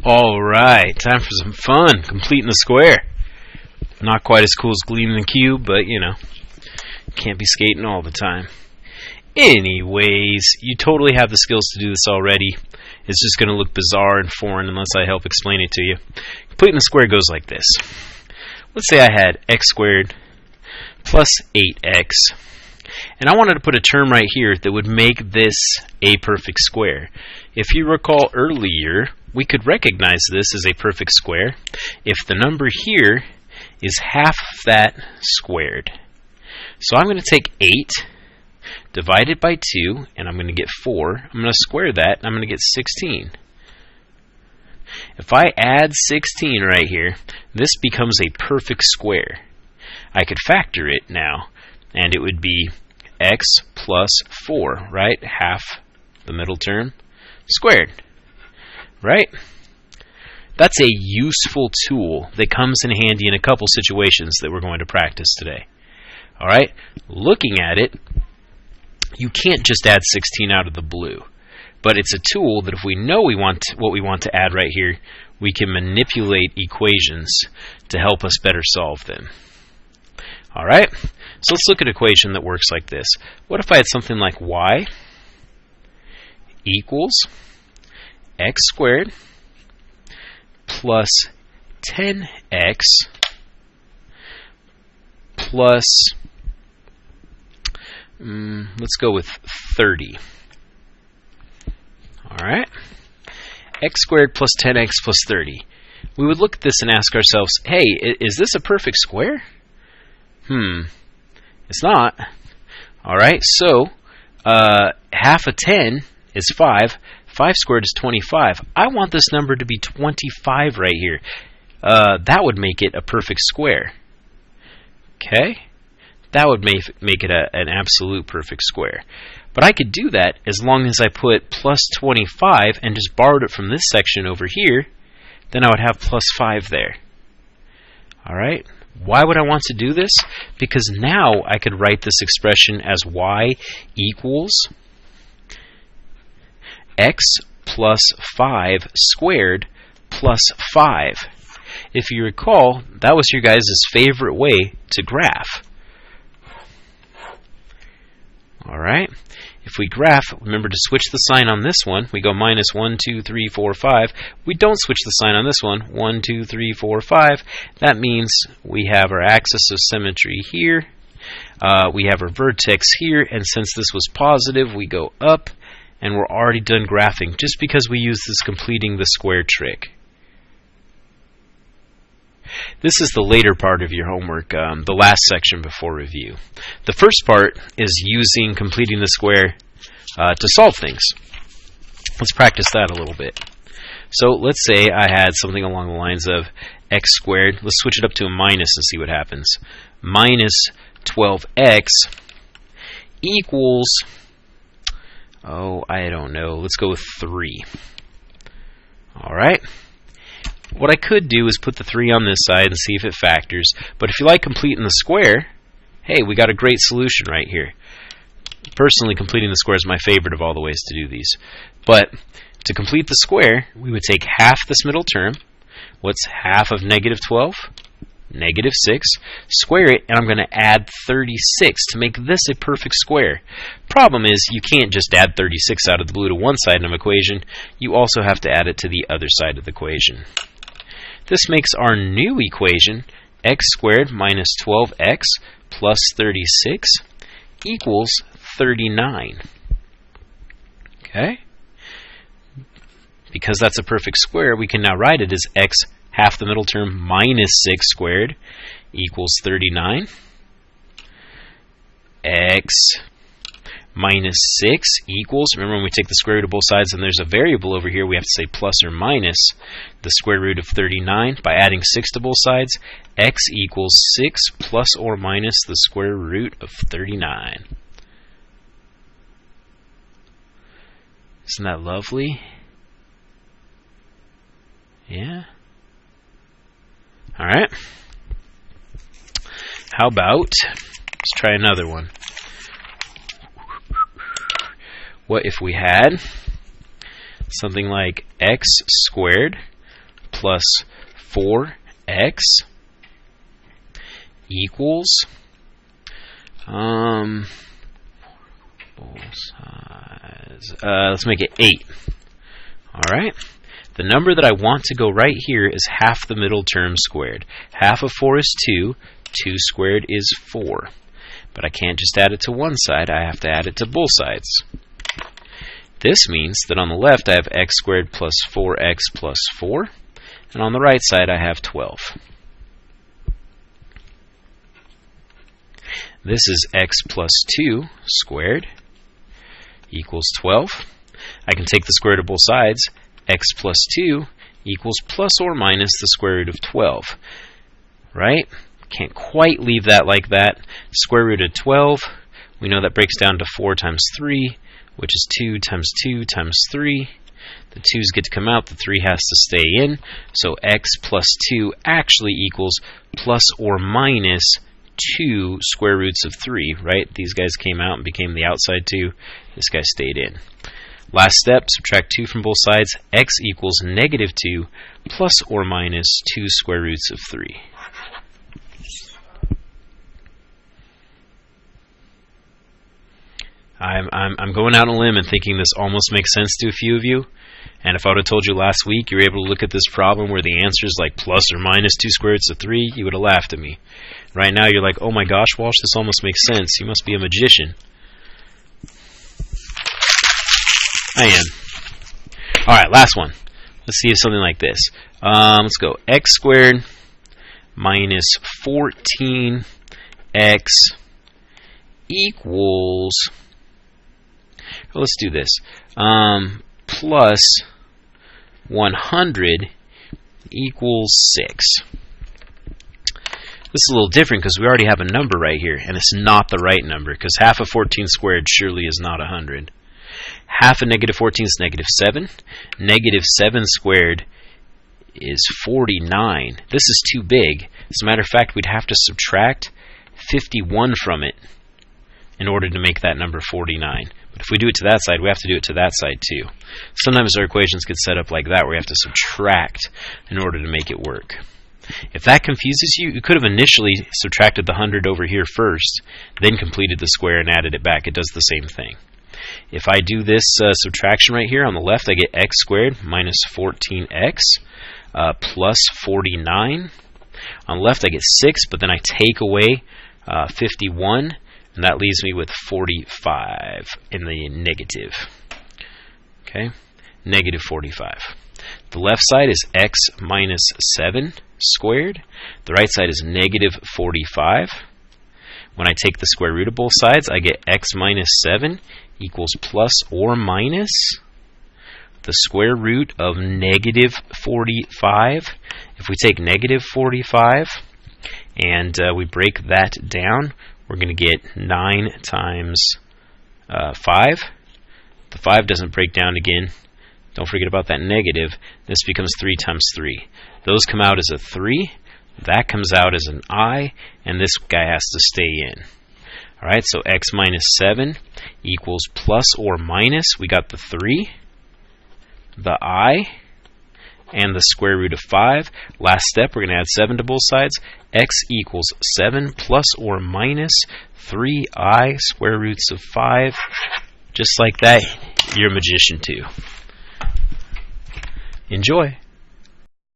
Alright, time for some fun. Completing the square. Not quite as cool as gleaming the cube, but you know, can't be skating all the time. Anyways, you totally have the skills to do this already. It's just going to look bizarre and foreign unless I help explain it to you. Completing the square goes like this. Let's say I had x squared plus 8x. And I wanted to put a term right here that would make this a perfect square. If you recall earlier, we could recognize this as a perfect square if the number here is half of that squared. So I'm going to take 8, divide it by 2, and I'm going to get 4. I'm going to square that, and I'm going to get 16. If I add 16 right here, this becomes a perfect square. I could factor it now, and it would be x plus 4, right? Half the middle term squared, right? That's a useful tool that comes in handy in a couple situations that we're going to practice today. All right? Looking at it, you can't just add 16 out of the blue. But it's a tool that if we know what we want to add right here, we can manipulate equations to help us better solve them. All right? So let's look at an equation that works like this. What if I had something like y equals x squared plus 10x plus, let's go with 30. All right? X squared plus 10x plus 30. We would look at this and ask ourselves, hey, is this a perfect square? It's not. All right, so half of 10 is 5. 5 squared is 25. I want this number to be 25 right here. That would make it a perfect square. Okay? That would make it an absolute perfect square. But I could do that as long as I put plus 25 and just borrowed it from this section over here. Then I would have plus 5 there. All right? Why would I want to do this? Because now I could write this expression as y equals x plus 5 squared plus 5. If you recall, that was your guys' favorite way to graph. All right? If we graph, remember to switch the sign on this one. We go minus 1, 2, 3, 4, 5. We don't switch the sign on this one. 1, 2, 3, 4, 5. That means we have our axis of symmetry here. We have our vertex here. And since this was positive, we go up. And we're already done graphing just because we use this completing the square trick. This is the later part of your homework, the last section before review. The first part is using completing the square to solve things. Let's practice that a little bit. So let's say I had something along the lines of x squared. Let's switch it up to a minus and see what happens. Minus 12x equals, I don't know. Let's go with 3. All right. What I could do is put the 3 on this side and see if it factors. But if you like completing the square, hey, we got a great solution right here. Personally, completing the square is my favorite of all the ways to do these. But to complete the square, we would take half this middle term. What's half of negative 12? Negative 6. Square it, and I'm going to add 36 to make this a perfect square. Problem is, you can't just add 36 out of the blue to one side of an equation. You also have to add it to the other side of the equation. This makes our new equation, x squared minus 12x plus 36 equals 39. Okay? Because that's a perfect square, we can now write it as x half the middle term minus 6 squared equals 39. X minus 6 equals, remember when we take the square root of both sides and there's a variable over here, we have to say plus or minus the square root of 39. By adding 6 to both sides, x equals 6 plus or minus the square root of 39. Isn't that lovely? Yeah? All right. How about, let's try another one. What if we had something like x squared plus 4x equals both sides. Let's make it 8. Alright? The number that I want to go right here is half the middle term squared. Half of 4 is 2. 2 squared is 4. But I can't just add it to one side. I have to add it to both sides. This means that on the left I have x squared plus 4x plus 4. And on the right side I have 12. This is x plus 2 squared equals 12. I can take the square root of both sides. X plus 2 equals plus or minus the square root of 12. Right? Can't quite leave that like that. Square root of 12, we know that breaks down to 4 times 3, which is 2 times 2 times 3. The 2's get to come out, the 3 has to stay in. So x plus 2 actually equals plus or minus 2 square roots of 3, right? These guys came out and became the outside 2. This guy stayed in. Last step, subtract 2 from both sides. X equals negative 2 plus or minus 2 square roots of 3. I'm going out on a limb and thinking this almost makes sense to a few of you. And if I would have told you last week you were able to look at this problem where the answer is like plus or minus 2 square roots of 3, you would have laughed at me. Right now you're like, oh my gosh, Walsh, this almost makes sense. You must be a magician. I am. Alright, last one. Let's see if something like this. Let's go. X squared minus 14x equals, let's do this, plus 100 equals 6. This is a little different because we already have a number right here, and it's not the right number because half of 14 squared surely is not 100. Half of negative 14 is negative 7. Negative 7 squared is 49. This is too big. As a matter of fact, we'd have to subtract 51 from it in order to make that number 49. But if we do it to that side, we have to do it to that side too. Sometimes our equations get set up like that where we have to subtract in order to make it work. If that confuses you, you could have initially subtracted the 100 over here first, then completed the square and added it back. It does the same thing. If I do this subtraction right here on the left, I get x squared minus 14x plus 49. On the left, I get 6, but then I take away 51, and that leaves me with 45 in the negative. Okay, negative 45. The left side is x minus 7 squared. The right side is negative 45. When I take the square root of both sides, I get x minus 7 equals plus or minus the square root of negative 45. If we take negative 45 and we break that down, we're going to get 9 times 5. The 5 doesn't break down again. Don't forget about that negative. This becomes 3 times 3. Those come out as a 3. That comes out as an I, and this guy has to stay in. Alright, so x minus 7 equals plus or minus, we got the 3, the I, and the square root of 5. Last step, we're going to add 7 to both sides. X equals 7 plus or minus 3i square roots of 5. Just like that, you're a magician too. Enjoy.